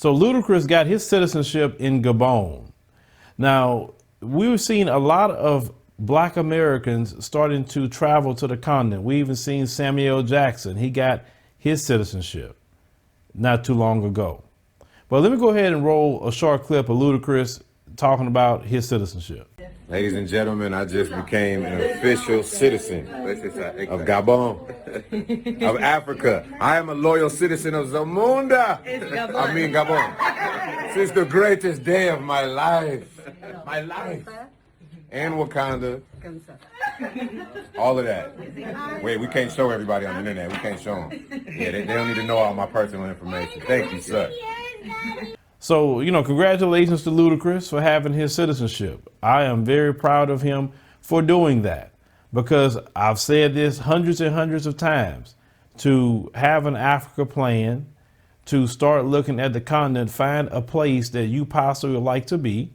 So Ludacris got his citizenship in Gabon. Now, we've seen a lot of Black Americans starting to travel to the continent. We even seen Samuel Jackson. He got his citizenship not too long ago. But let me go ahead and roll a short clip of Ludacris talking about his citizenship. Ladies and gentlemen, I just became an official citizen of Gabon, of Africa. I am a loyal citizen of Zamunda. I mean Gabon. Since the greatest day of my life. And Wakanda. All of that. Wait, we can't show everybody on the internet. We can't show them. Yeah, they don't need to know all my personal information. Thank you, sir. So, congratulations to Ludacris for having his citizenship. I am very proud of him for doing that, because I've said this hundreds and hundreds of times. To have an Africa plan, to start looking at the continent, find a place that you possibly would like to be,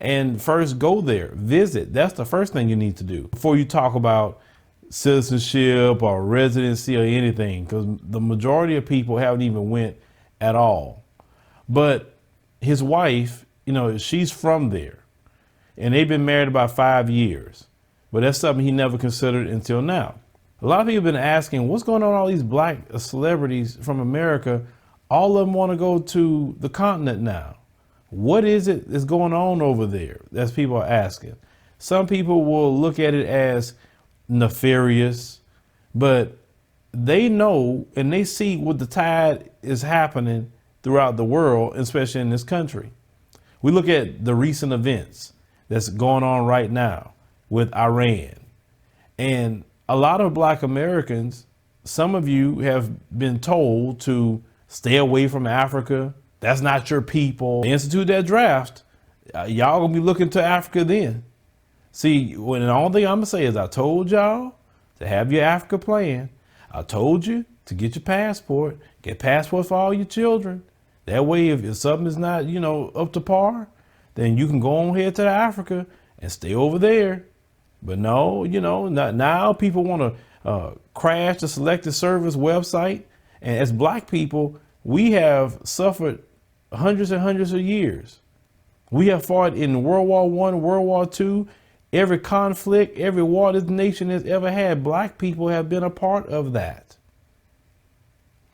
and first go there, visit. That's the first thing you need to do before you talk about citizenship or residency or anything, because the majority of people haven't even went at all. But his wife, she's from there, and they've been married about 5 years, but that's something he never considered until now. A lot of people have been asking, what's going on with all these Black celebrities from America? All of them want to go to the continent now. What is it that's going on over there? That's people are asking. Some people will look at it as nefarious, but they know and they see what the tide is happening throughout the world, especially in this country. We look at the recent events that's going on right now with Iran. And a lot of Black Americans, some of you have been told to stay away from Africa. That's not your people. They institute that draft. Y'all gonna be looking to Africa then. See, the only thing I'm gonna say is I told y'all to have your Africa plan. I told you to get your passport, get passports for all your children. That way, if something is not, up to par, then you can go on ahead to Africa and stay over there. But no, now people want to crash the selected service website. And as Black people, we have suffered hundreds and hundreds of years. We have fought in World War I, World War II, every conflict, every war this nation has ever had. Black people have been a part of that.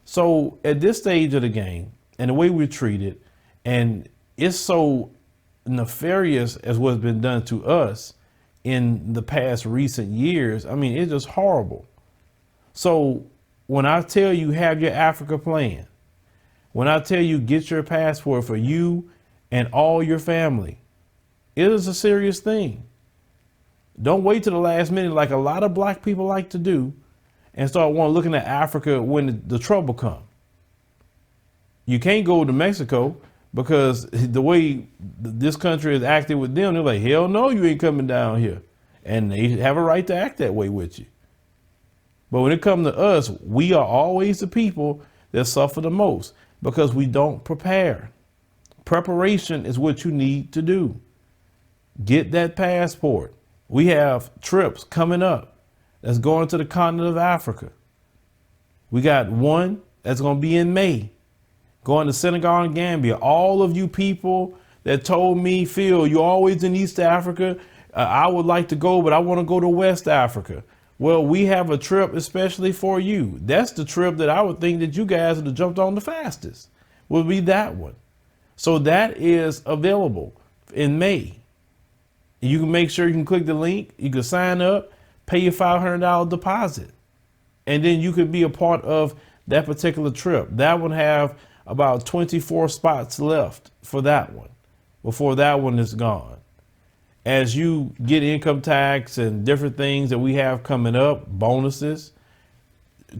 So at this stage of the game, and the way we're treated, and it's so nefarious as what's been done to us in the past recent years. I mean, it's just horrible. So when I tell you have your Africa plan, when I tell you get your passport for you and all your family, it is a serious thing. Don't wait to the last minute like a lot of Black people like to do and start looking at Africa when the trouble comes. You can't go to Mexico because the way this country is acting with them, they're like, hell no, you ain't coming down here. And they have a right to act that way with you. But when it comes to us, we are always the people that suffer the most because we don't prepare. Preparation is what you need to do. Get that passport. We have trips coming up that's going to the continent of Africa. We got one that's going to be in May. Going to Senegal and Gambia. All of you people that told me, Phil, you're always in East Africa. I would like to go, but I want to go to West Africa. Well, we have a trip especially for you. That's the trip that I would think that you guys would have jumped on the fastest, would be that one. So that is available in May. You can make sure you can click the link. You can sign up, pay your $500 deposit, and then you could be a part of that particular trip. That one have about 24 spots left for that one before that one is gone. As you get income tax and different things that we have coming up, bonuses,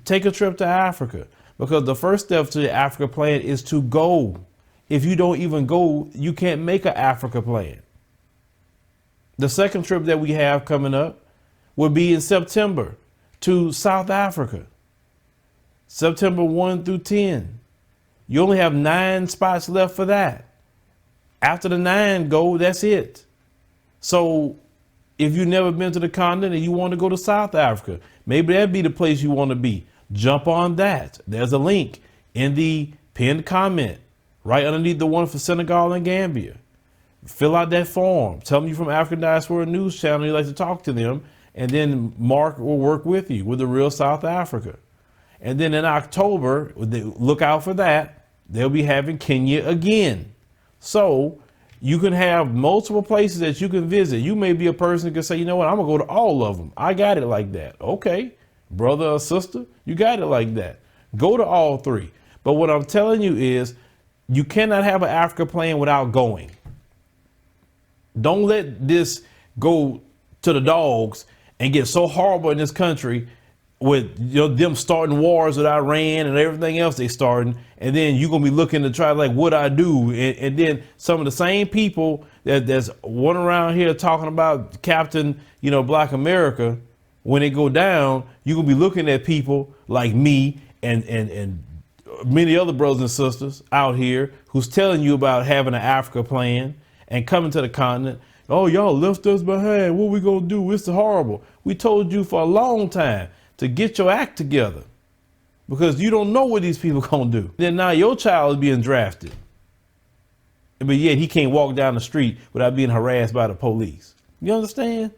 take a trip to Africa, because the first step to the Africa plan is to go. If you don't even go, you can't make an Africa plan. The second trip that we have coming up will be in September to South Africa, September 1 through 10. You only have 9 spots left for that. After the 9 go, that's it. So if you've never been to the continent and you want to go to South Africa, maybe that'd be the place you want to be. Jump on that. There's a link in the pinned comment. right underneath the one for Senegal and Gambia. Fill out that form. Tell them you're from African Diaspora News Channel. You like to talk to them. And then Mark will work with you with the real South Africa. And then in October, look out for that. They'll be having Kenya again. So you can have multiple places that you can visit. You may be a person who can say, you know what, I'm going to go to all of them. I got it like that. Okay, brother or sister, you got it like that. Go to all three. But what I'm telling you is you cannot have an Africa plan without going. Don't let this go to the dogs and get so horrible in this country with them starting wars with Iran and everything else they starting. And then you're going to be looking to try like what I do. And then some of the same people that's one around here talking about Captain, Black America, when they go down, you're going to be looking at people like me and many other brothers and sisters out here who's telling you about having an Africa plan and coming to the continent. Oh, y'all left us behind. What we gonna do? It's horrible. We told you for a long time to get your act together because you don't know what these people gonna do. Then now your child is being drafted, but yet he can't walk down the street without being harassed by the police. You understand?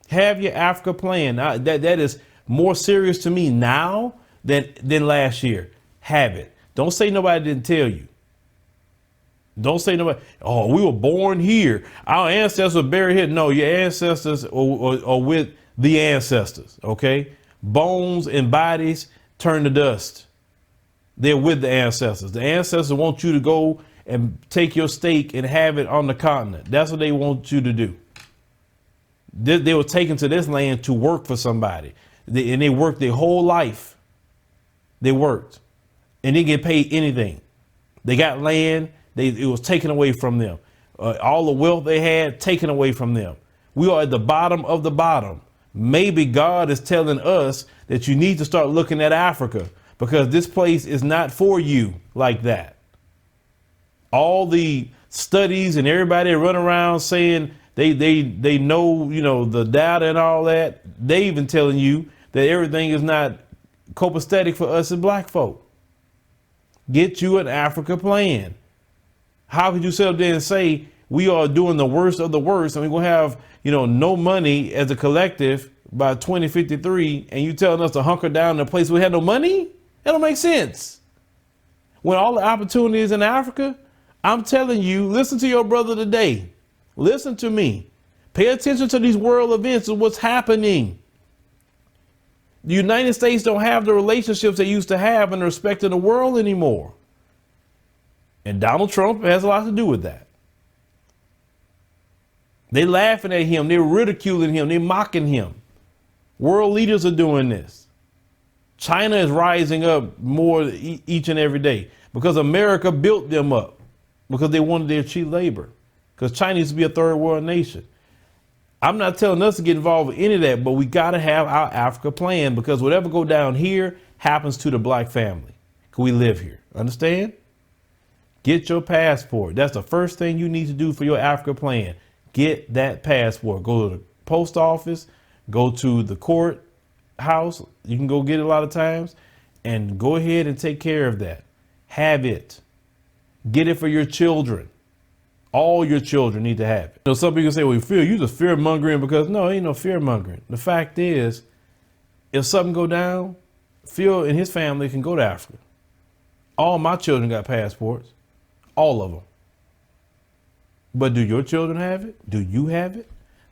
Have your Africa plan. That is more serious to me now than last year. Have it. Don't say nobody didn't tell you. Don't say nobody, oh, we were born here. Our ancestors were buried here. No, your ancestors are with the ancestors, okay? Bones and bodies turn to dust. They're with the ancestors. The ancestors want you to go and take your stake and have it on the continent. That's what they want you to do. They were taken to this land to work for somebody. And they worked their whole life. They worked. And they didn't get paid anything. They got land. It was taken away from them. All the wealth they had taken away from them. We are at the bottom of the bottom. Maybe God is telling us that you need to start looking at Africa because this place is not for you like that. All the studies and everybody run around saying they know, the data and all that. They even telling you that everything is not copacetic for us as black folk. Get you an Africa plan. How could you sit up there and say we are doing the worst of the worst and we're going to have, no money as a collective by 2053 and you telling us to hunker down in a place where we have no money? That don't make sense. When all the opportunities in Africa, I'm telling you, listen to your brother today. Listen to me. Pay attention to these world events and what's happening. The United States don't have the relationships they used to have in respect of the world anymore. And Donald Trump has a lot to do with that. They laughing at him. They're ridiculing him. They're mocking him. World leaders are doing this. China is rising up more each and every day because America built them up because they wanted their cheap labor because China used to be a third world nation. I'm not telling us to get involved with any of that, but we got to have our Africa plan because whatever go down here happens to the black family. We live here. Understand? Get your passport. That's the first thing you need to do for your Africa plan. Get that passport. Go to the post office, go to the courthouse. You can go get it a lot of times and go ahead and take care of that. Have it. Get it for your children. All your children need to have it. Some people say, well, Phil, you just fear mongering because no, ain't no fear mongering. The fact is, if something go down, Phil and his family can go to Africa. All my children got passports. All of them. But do your children have it? Do you have it?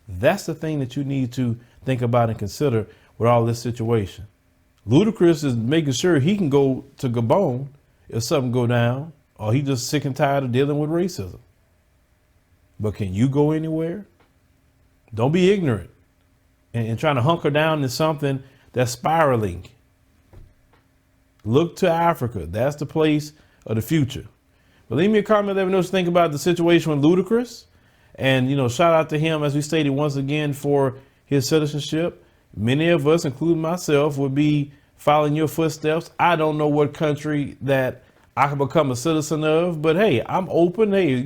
That's the thing that you need to think about and consider with all this situation. Ludacris is making sure he can go to Gabon if something go down, or he just sick and tired of dealing with racism. But can you go anywhere? Don't be ignorant and trying to hunker down into something that's spiraling. Look to Africa. That's the place of the future. But leave me a comment, let me know what you think about the situation with Ludacris. And, shout out to him, as we stated once again, for his citizenship. Many of us, including myself, would be following your footsteps. I don't know what country that I can become a citizen of, but hey, I'm open. Hey,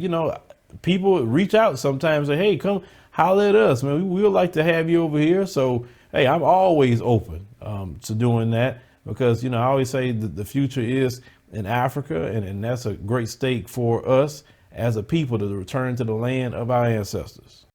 people reach out sometimes and say, hey, come holler at us, man. We would like to have you over here. So, hey, I'm always open to doing that because, I always say that the future is in Africa, and that's a great stake for us as a people to return to the land of our ancestors.